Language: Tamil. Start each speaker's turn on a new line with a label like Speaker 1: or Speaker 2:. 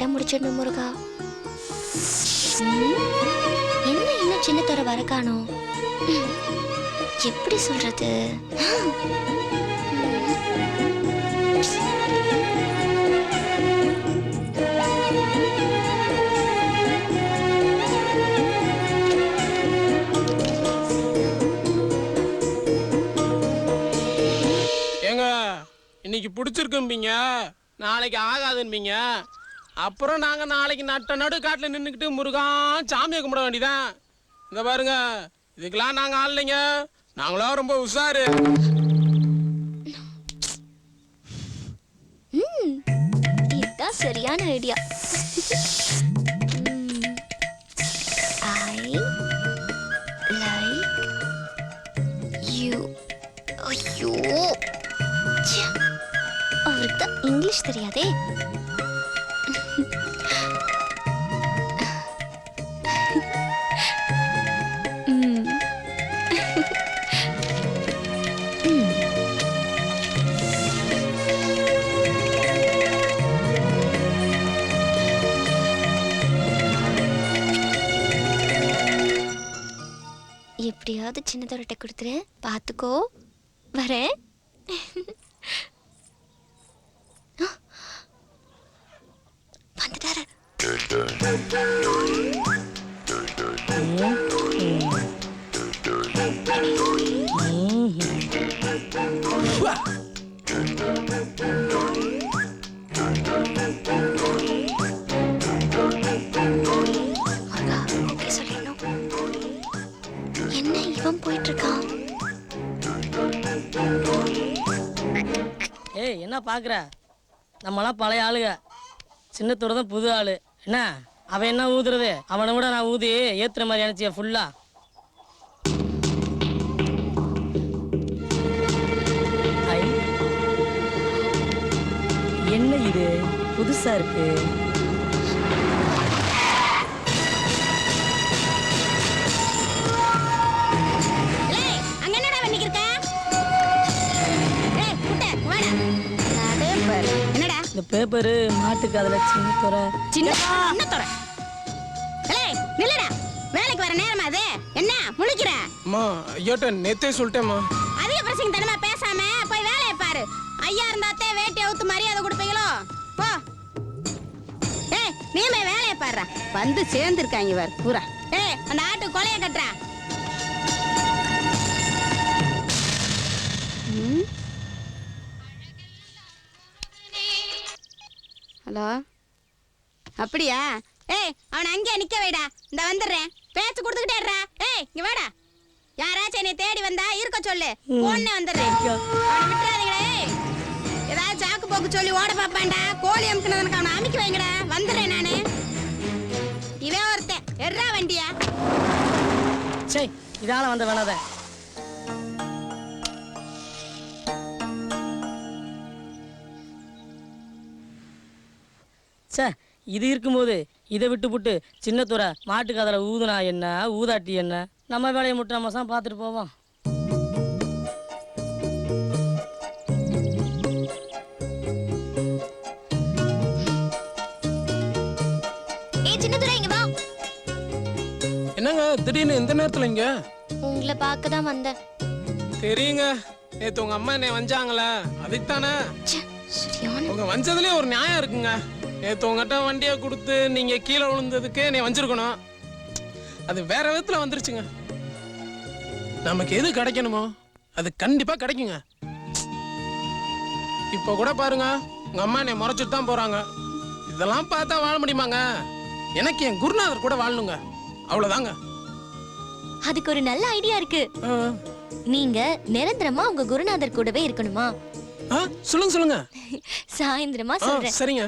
Speaker 1: சீக்கிரம் முடிச்சிடணும் முருகா. என்ன இன்னும் சின்ன துறை வர காணோம்? எப்படி சொல்றது?
Speaker 2: இன்னைக்கு பிடிச்சிருக்கும்பீங்க, நாளைக்கு ஆகாதுன்பீங்க. அப்புறம் நாங்க நாளைக்கு நட்ட நடு காட்டில் நின்றுக்கிட்டு முருகான் சாமியை கும்பிட வேண்டியதான். இந்த பாருங்க, இதுக்கெல்லாம் நாங்க ஆள்லைங்க, நாங்களாம் ரொம்ப உஷாரு.
Speaker 1: இதுதான் சரியான ஐடியா. I like you. ஐயோ, அவருக்கு தான் இங்கிலீஷ் தெரியாதே. எப்படியாவது சின்னதொரட்டை கொடுத்துரு, பார்த்துக்கோ. வரேன். வந்துட்டாரு. என்ன இவன் போயிட்டு இருக்கான்?
Speaker 3: ஏய், என்ன பாக்குற? நம்மளாம் பழைய ஆளுங்க, சின்னத்தோட தான் புது ஆளு. என்ன அவன் என்ன ஊதுறது? அவனை விட நான் ஊதி ஏத்துற மாதிரி அனுச்சிய ஃபுல்லா. என்ன இது புதுசா இருக்கு? இந்த பேப்பரு மாட்டுக்கு அதுல சின்னத்தோர
Speaker 4: சின்னத்தோர. ஏய் நில்லடா, வேலைக்கு வர நேரமா அது? என்ன முழிக்கிற?
Speaker 2: அம்மா ஐயோட்ட நேத்தே சொல்லிட்டேம்மா.
Speaker 4: அதிக பிரசங்க தனமா பேசாம போய் வேலையை பாரு. ஐயா இருந்தாத்தே வேட்டி அவுத்து மரியாதை கொடுப்பீங்களோ? போ. ஏய் நீமே வேலையை பாருடா. வந்து சேர்ந்துருக்காங்க வேற பூரா. ஏய் அந்த ஆட்டு கொலைய கட்டுறா. ஹலோ, அப்படியா? ஏய் அவனை அங்கே நிக்க வைடா, இந்த வந்துடுறேன். பேச்சு கொடுத்துக்கிட்டே இருடா. ஏய் இங்க வாடா. யாராச்சும் என்னை தேடி வந்தா இருக்க சொல்லு, போன்னே வந்துடுறேன். அவனை விட்டுறாதீங்களே. ஏதாவது சாக்கு போக்கு சொல்லி ஓட பாப்பான்டா. கோழி அமுக்குனதுக்கு அவனை அமைக்க வைங்கடா. வந்துடுறேன் நானு. இவன் ஒருத்தன் எர்ரா வண்டியா.
Speaker 3: சரி, இதால வந்த வேணாத. சே, இது இருக்கும்போது இதை விட்டு புட்டு சின்னத்துறை மாட்டுக்கு அதில் ஊதுனா என்ன, ஊதாட்டி என்ன, நம்ம வேலையை மட்டும் நம்ம தான் பார்த்துட்டு போவோம்.
Speaker 2: என்னங்க திடீர்னு இந்த நேரத்துல இங்க?
Speaker 1: உங்களை பார்க்க தான் வந்தேன்.
Speaker 2: தெரியுங்க, நேத்து உங்க அம்மா என்னை வஞ்சாங்களே, அதுக்கு தானே. உங்க வஞ்சதுலயே ஒரு நியாயம் இருக்குங்க. நேத்து உங்ககிட்ட வண்டியை கொடுத்து நீங்க கீழே விழுந்ததுக்கு நீ வஞ்சிருக்கணும். அது வேற விதத்துல வந்துருச்சுங்க. நமக்கு எது கிடைக்கணுமோ அது கண்டிப்பா கிடைக்குங்க. இப்ப கூட பாருங்க, உங்க அம்மா என்னை முறைச்சிட்டு தான் போறாங்க. இதெல்லாம் பார்த்தா வாழ முடியுமாங்க? எனக்கு என் குருநாதர் கூட வாழணுங்க, அவ்வளவுதாங்க.
Speaker 1: அதுக்கு ஒரு நல்ல ஐடியா இருக்கு. நீங்க நிரந்தரமா உங்க குருநாதர் கூடவே இருக்கணுமா?
Speaker 2: சொல்லுங்க சொல்லுங்க.
Speaker 1: சாயந்திரமா சொல்றேன்.
Speaker 2: சரிங்க.